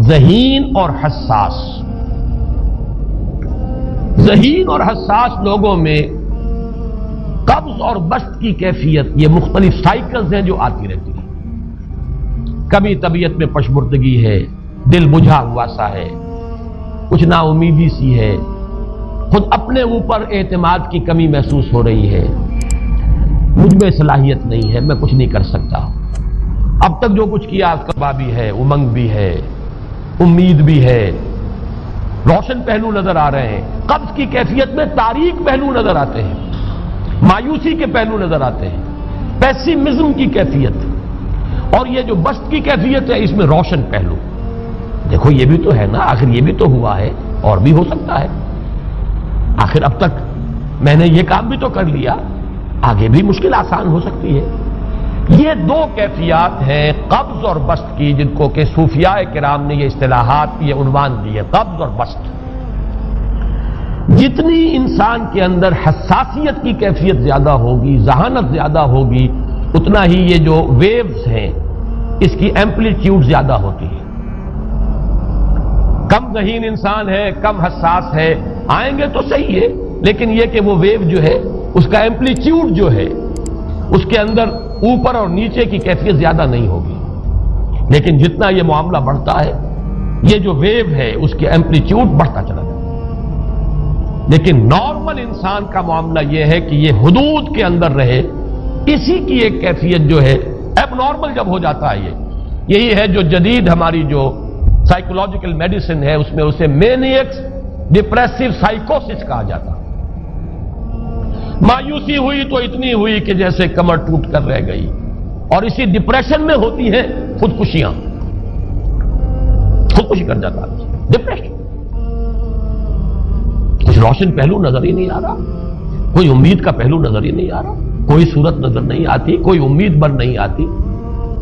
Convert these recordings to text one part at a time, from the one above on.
ذہین اور حساس. ذہین اور حساس لوگوں میں قبض اور بسط کی کیفیت، یہ مختلف سائیکلز ہیں جو آتی رہتی ہیں. کبھی طبیعت میں پشمردگی ہے، دل بجھا ہوا سا ہے، کچھ نا امیدی سی ہے، خود اپنے اوپر اعتماد کی کمی محسوس ہو رہی ہے، مجھ میں صلاحیت نہیں ہے، میں کچھ نہیں کر سکتا، اب تک جو کچھ کیا کبا بھی ہے، امنگ بھی ہے، امید بھی ہے، روشن پہلو نظر آ رہے ہیں. قبض کی کیفیت میں تاریک پہلو نظر آتے ہیں، مایوسی کے پہلو نظر آتے ہیں، پیسیمزم کی کیفیت. اور یہ جو بسط کی کیفیت ہے اس میں روشن پہلو. دیکھو یہ بھی تو ہے نا، آخر یہ بھی تو ہوا ہے، اور بھی ہو سکتا ہے، آخر اب تک میں نے یہ کام بھی تو کر لیا، آگے بھی مشکل آسان ہو سکتی ہے. یہ دو کیفیات ہیں قبض اور بسط کی، جن کو کہ صوفیاء کرام نے یہ اصطلاحات، یہ عنوان دیے، قبض اور بسط. جتنی انسان کے اندر حساسیت کی کیفیت زیادہ ہوگی، ذہانت زیادہ ہوگی، اتنا ہی یہ جو ویوز ہیں اس کی ایمپلیٹیوڈ زیادہ ہوتی ہے. کم ذہین انسان ہے، کم حساس ہے، آئیں گے تو صحیح ہے، لیکن یہ کہ وہ ویو جو ہے اس کا ایمپلیٹیوڈ جو ہے اس کے اندر اوپر اور نیچے کی کیفیت زیادہ نہیں ہوگی. لیکن جتنا یہ معاملہ بڑھتا ہے یہ جو ویو ہے اس کے ایمپلیٹیوڈ بڑھتا چلا جاتا ہے. لیکن نارمل انسان کا معاملہ یہ ہے کہ یہ حدود کے اندر رہے. اسی کی ایک کیفیت جو ہے ایب نارمل جب ہو جاتا ہے، یہی ہے جو جدید ہماری جو سائیکولوجیکل میڈیسن ہے اس میں اسے مینیکس ڈپریسو سائیکوسس کہا جاتا. مایوسی ہوئی تو اتنی ہوئی کہ جیسے کمر ٹوٹ کر رہ گئی، اور اسی ڈپریشن میں ہوتی ہیں خودکشیاں، خودکشی کر جاتا ہے ڈپریشن. کچھ روشن پہلو نظر ہی نہیں آ رہا، کوئی امید کا پہلو نظر ہی نہیں آ رہا، کوئی صورت نظر نہیں آتی، کوئی امید بن نہیں آتی.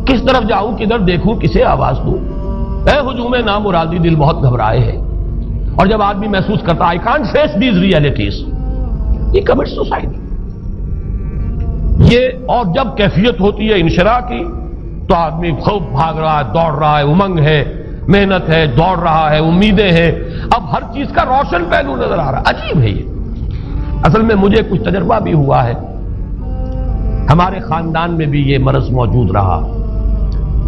کس طرف جاؤں، کدھر دیکھوں، کسے آواز دوں؟ اے ہجوم نامرادی دل بہت گھبرائے ہے. اور جب آدمی محسوس کرتا I can't face these realities، یہ کمٹ سوسائڈ. یہ اور جب کیفیت ہوتی ہے انشراح کی تو آدمی خوب بھاگ رہا ہے، دوڑ رہا ہے، امنگ ہے، محنت ہے، دوڑ رہا ہے، امیدیں ہیں، اب ہر چیز کا روشن پہلو نظر آ رہا ہے. عجیب ہے یہ. اصل میں مجھے کچھ تجربہ بھی ہوا ہے، ہمارے خاندان میں بھی یہ مرض موجود رہا.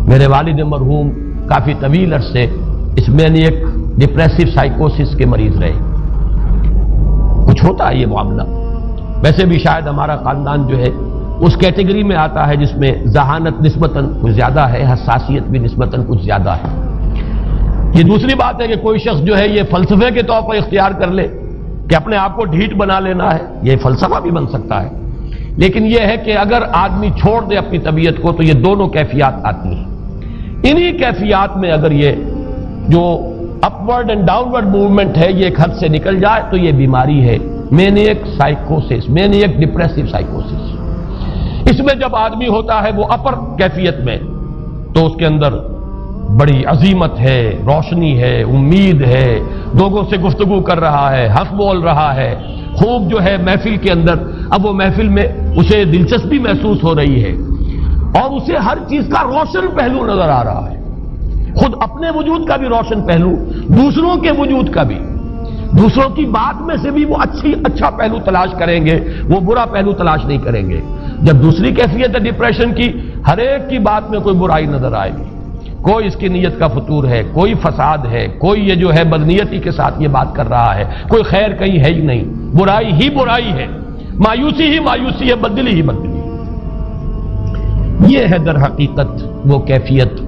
میرے والد مرحوم کافی طویل عرصے اس مینیک ڈپریسو سائیکوسس کے مریض رہے. کچھ ہوتا ہے یہ معاملہ. ویسے بھی شاید ہمارا خاندان جو ہے اس کیٹیگری میں آتا ہے جس میں ذہانت نسبتاً کچھ زیادہ ہے، حساسیت بھی نسبتاً کچھ زیادہ ہے. یہ دوسری بات ہے کہ کوئی شخص جو ہے یہ فلسفے کے طور پر اختیار کر لے کہ اپنے آپ کو ڈھیٹ بنا لینا ہے، یہ فلسفہ بھی بن سکتا ہے. لیکن یہ ہے کہ اگر آدمی چھوڑ دے اپنی طبیعت کو تو یہ دونوں کیفیات آتی ہیں. انہی کیفیات میں اگر یہ جو اپورڈ اینڈ ڈاؤنورڈ موومنٹ ہے یہ ایک حد سے نکل جائے تو یہ بیماری ہے مینیک سائیکوسس، مینیک ڈپریسو سائیکوسس. اس میں جب آدمی ہوتا ہے وہ اپر کیفیت میں تو اس کے اندر بڑی عظیمت ہے، روشنی ہے، امید ہے، لوگوں سے گفتگو کر رہا ہے، حق بول رہا ہے، خوب جو ہے محفل کے اندر، اب وہ محفل میں اسے دلچسپی محسوس ہو رہی ہے اور اسے ہر چیز کا روشن پہلو نظر آ رہا ہے، خود اپنے وجود کا بھی روشن پہلو، دوسروں کے وجود کا بھی. دوسروں کی بات میں سے بھی وہ اچھا پہلو تلاش کریں گے، وہ برا پہلو تلاش نہیں کریں گے. جب دوسری کیفیت ہے ڈپریشن کی، ہر ایک کی بات میں کوئی برائی نظر آئے گی، کوئی اس کی نیت کا فطور ہے، کوئی فساد ہے، کوئی یہ جو ہے بدنیتی کے ساتھ یہ بات کر رہا ہے، کوئی خیر کہیں ہے ہی نہیں، برائی ہی برائی ہے، مایوسی ہی مایوسی ہے، بدلی ہی بدلی. یہ ہے در حقیقت وہ کیفیت.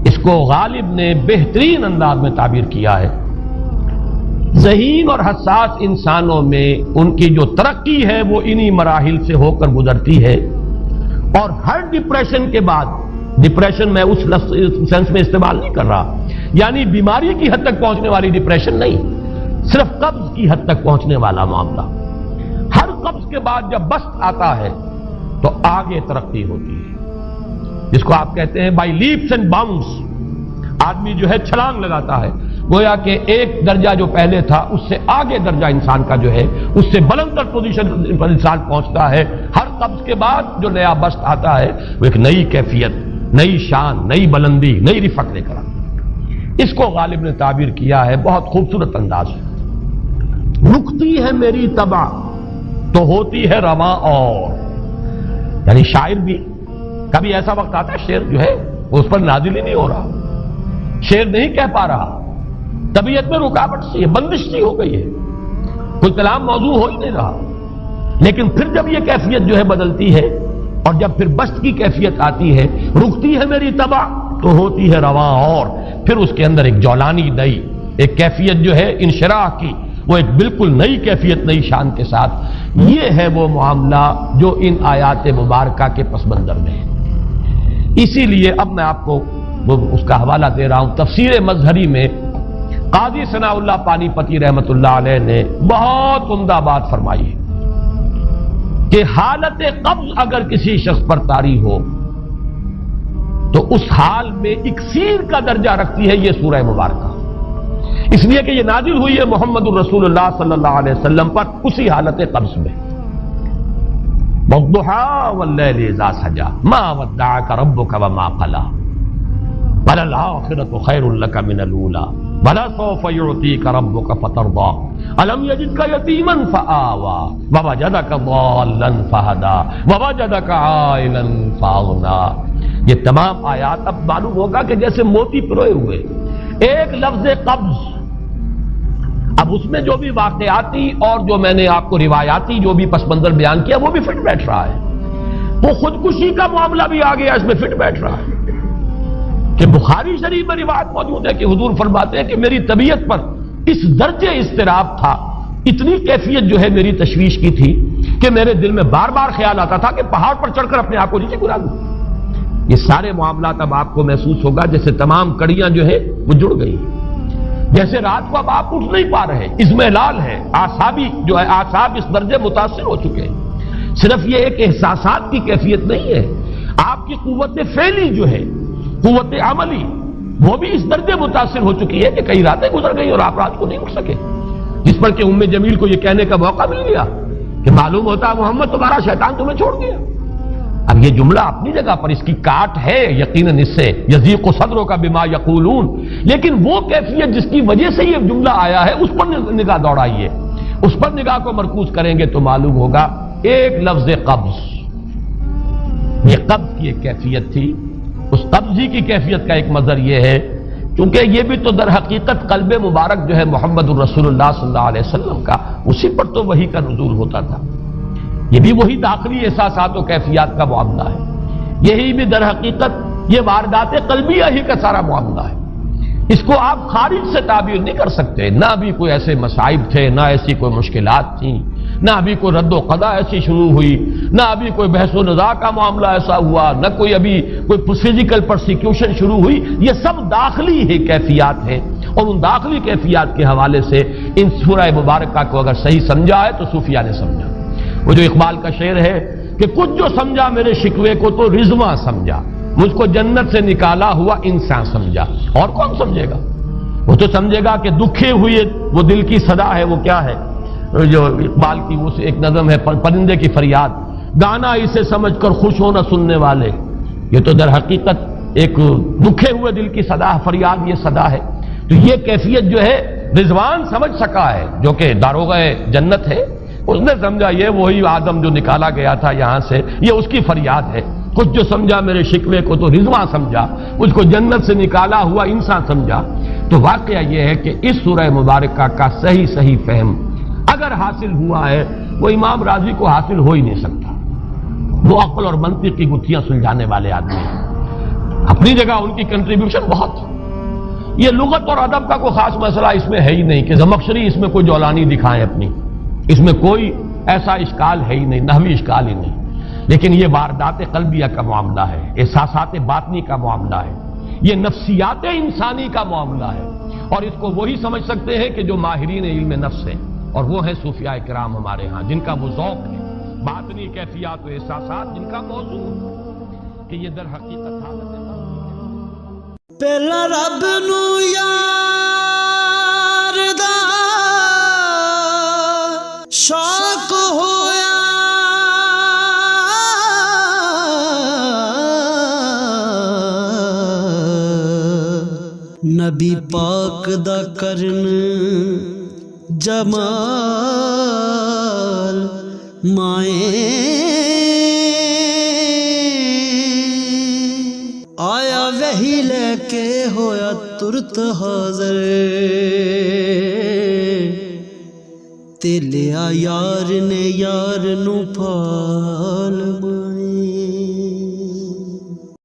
اس کو غالب نے بہترین انداز میں تعبیر کیا ہے. ذہین اور حساس انسانوں میں ان کی جو ترقی ہے وہ انہی مراحل سے ہو کر گزرتی ہے. اور ہر ڈپریشن کے بعد، ڈپریشن میں اس سینس میں استعمال نہیں کر رہا یعنی بیماری کی حد تک پہنچنے والی ڈپریشن نہیں، صرف قبض کی حد تک پہنچنے والا معاملہ. ہر قبض کے بعد جب بسط آتا ہے تو آگے ترقی ہوتی ہے، جس کو آپ کہتے ہیں بائی لیپس اینڈ باؤنڈس. آدمی جو ہے چھلانگ لگاتا ہے، گویا کہ ایک درجہ جو پہلے تھا اس سے آگے درجہ انسان کا جو ہے اس سے بلند تر پوزیشن پر انسان پہنچتا ہے. ہر قبض کے بعد جو نیا بسط آتا ہے وہ ایک نئی کیفیت، نئی شان، نئی بلندی، نئی رفعت لے کر آتا ہے. اس کو غالب نے تعبیر کیا ہے بہت خوبصورت انداز میں، رکتی ہے میری طبع تو ہوتی ہے رواں اور، یعنی شاعر بھی کبھی ایسا وقت آتا ہے شعر جو ہے اس پر نازل ہی نہیں ہو رہا، شعر نہیں کہہ پا رہا، طبیعت میں رکاوٹ سی ہے، بندش سی ہو گئی ہے، کوئی کلام موضوع ہو ہی نہیں رہا، لیکن پھر جب یہ کیفیت جو ہے بدلتی ہے اور جب پھر بست کی کیفیت آتی ہے، رکتی ہے میری طبع تو ہوتی ہے رواں اور، پھر اس کے اندر ایک جولانی نئی ایک کیفیت جو ہے انشراح کی، وہ ایک بالکل نئی کیفیت نئی شان کے ساتھ، یہ ہے وہ معاملہ جو ان آیات مبارکہ کے پس منظر میں ہے۔ اسی لیے اب میں آپ کو اس کا حوالہ دے رہا ہوں، تفسیر مظہری میں قاضی ثناء اللہ پانی پتی رحمت اللہ علیہ نے بہت عمدہ بات فرمائی ہے کہ حالت قبض اگر کسی شخص پر طاری ہو تو اس حال میں اکسیر کا درجہ رکھتی ہے یہ سورہ مبارکہ، اس لیے کہ یہ نازل ہوئی ہے محمد الرسول اللہ صلی اللہ علیہ وسلم پر اسی حالت قبض میں۔ وَالضُّحَىٰ وَاللَّيْلِ إِذَا سَجَىٰ مَا وَدَّعَكَ رَبُّكَ وَمَا قَلَىٰ وَلَلْآخِرَةُ خَيْرٌ لَكَ مِنَ الْأُولَىٰ وَلَسَوْفَ يُعْطِيكَ رَبُّكَ فَتَرْضَىٰ أَلَمْ يَجِدْكَ يَتِيمًا فَآوَىٰ وَوَجَدَكَ ضَالًّا فَهَدَىٰ وَوَجَدَكَ عَائِلًا فَأَغْنَىٰ۔ یہ تمام آیات اب معلوم ہوگا کہ جیسے موتی پروئے ہوئے، ایک لفظ قبض، اب اس میں جو بھی واقعاتی اور جو میں نے آپ کو روایاتی جو بھی پس منظر بیان کیا وہ بھی فٹ بیٹھ رہا ہے، وہ خودکشی کا معاملہ بھی آ گیا اس میں فٹ بیٹھ رہا ہے کہ بخاری شریف میں روایت موجود ہے کہ حضور فرماتے ہیں کہ میری طبیعت پر اس درجے اضطراب تھا، اتنی کیفیت جو ہے میری تشویش کی تھی کہ میرے دل میں بار بار خیال آتا تھا کہ پہاڑ پر چڑھ کر اپنے آپ کو نیچے گرا دوں۔ یہ سارے معاملات اب آپ کو محسوس ہوگا جیسے تمام کڑیاں جو ہے وہ جڑ گئی، جیسے رات کو اب آپ اٹھ نہیں پا رہے، اضمحلال ہے، اعصابی جو ہے اعصاب اس درجے متاثر ہو چکے ہیں۔ صرف یہ ایک احساسات کی کیفیت نہیں ہے، آپ کی قوت فعلی جو ہے، قوت عملی، وہ بھی اس درجے متاثر ہو چکی ہے کہ کئی راتیں گزر گئی اور آپ رات کو نہیں اٹھ سکے، جس پر کہ ام جمیل کو یہ کہنے کا موقع مل گیا کہ معلوم ہوتا محمد تمہارا شیطان تمہیں چھوڑ گیا۔ اب یہ جملہ اپنی جگہ پر اس کی کاٹ ہے یقیناً، اس سے یضیق صدرک بما یقولون، لیکن وہ کیفیت جس کی وجہ سے یہ جملہ آیا ہے اس پر نگاہ دوڑائیے، اس پر نگاہ کو مرکوز کریں گے تو معلوم ہوگا ایک لفظ قبض، یہ قبض کی ایک کیفیت تھی، اس قبضی کی کیفیت کا ایک مظہر یہ ہے کیونکہ یہ بھی تو در حقیقت قلب مبارک جو ہے محمد الرسول اللہ صلی اللہ علیہ وسلم کا، اسی پر تو وحی کا نزول ہوتا تھا، یہ بھی وہی داخلی احساسات و کیفیات کا معاملہ ہے، یہی بھی در حقیقت یہ واردات قلبیہ ہی کا سارا معاملہ ہے، اس کو آپ خارج سے تعبیر نہیں کر سکتے، نہ ابھی کوئی ایسے مصائب تھے، نہ ایسی کوئی مشکلات تھیں، نہ ابھی کوئی رد و قضا ایسی شروع ہوئی، نہ ابھی کوئی بحث و نزاع کا معاملہ ایسا ہوا، نہ کوئی ابھی کوئی فزیکل پرسیکیوشن شروع ہوئی، یہ سب داخلی ہی کیفیات ہیں، اور ان داخلی کیفیات کے حوالے سے ان سورہ مبارکہ کو اگر صحیح سمجھا ہے تو صوفیہ نے سمجھا۔ وہ جو اقبال کا شعر ہے کہ کچھ جو سمجھا میرے شکوے کو تو رضواں سمجھا، مجھ کو جنت سے نکالا ہوا انسان سمجھا، اور کون سمجھے گا؟ وہ تو سمجھے گا کہ دکھے ہوئے وہ دل کی صدا ہے، وہ کیا ہے جو اقبال کی وہ ایک نظم ہے پرندے کی فریاد، گانا اسے سمجھ کر خوش ہونا سننے والے، یہ تو در حقیقت ایک دکھے ہوئے دل کی صدا فریاد، یہ صدا ہے۔ تو یہ کیفیت جو ہے رضوان سمجھ سکا ہے جو کہ داروغہ جنت ہے، اس نے سمجھا یہ وہی آدم جو نکالا گیا تھا یہاں سے، یہ اس کی فریاد ہے۔ کچھ جو سمجھا میرے شکوے کو تو رضواں سمجھا، مجھ کو جنت سے نکالا ہوا انسان سمجھا۔ تو واقعہ یہ ہے کہ اس سورہ مبارکہ کا صحیح فہم اگر حاصل ہوا ہے، وہ امام راضی کو حاصل ہو ہی نہیں سکتا، وہ عقل اور منطق کی گتھیاں سلجھانے والے آدمی ہیں، اپنی جگہ ان کی کنٹریبیوشن بہت، یہ لغت اور ادب کا کوئی خاص مسئلہ اس میں ہے ہی نہیں کہ زمخشری اس میں کوئی جولانی دکھائیں اپنی، اس میں کوئی ایسا اشکال ہے ہی نہیں، نحوی اشکال ہی نہیں، لیکن یہ واردات قلبیہ کا معاملہ ہے، احساسات باطنی کا معاملہ ہے، یہ نفسیات انسانی کا معاملہ ہے، اور اس کو وہی سمجھ سکتے ہیں کہ جو ماہرین علم نفس ہیں، اور وہ ہیں صوفیاء کرام ہمارے ہاں، جن کا وہ ذوق ہے، باطنی کیفیات و احساسات جن کا موضوع ہے کہ یہ در حقیقت حالت ہے۔ پہلا رب نو یار دا شوق ہویا، نبی پاک دا کرن جمال مائیں آیا وہی لے کے ہویا ترت حاضر تے لیا یار نے یار نو پال مائیں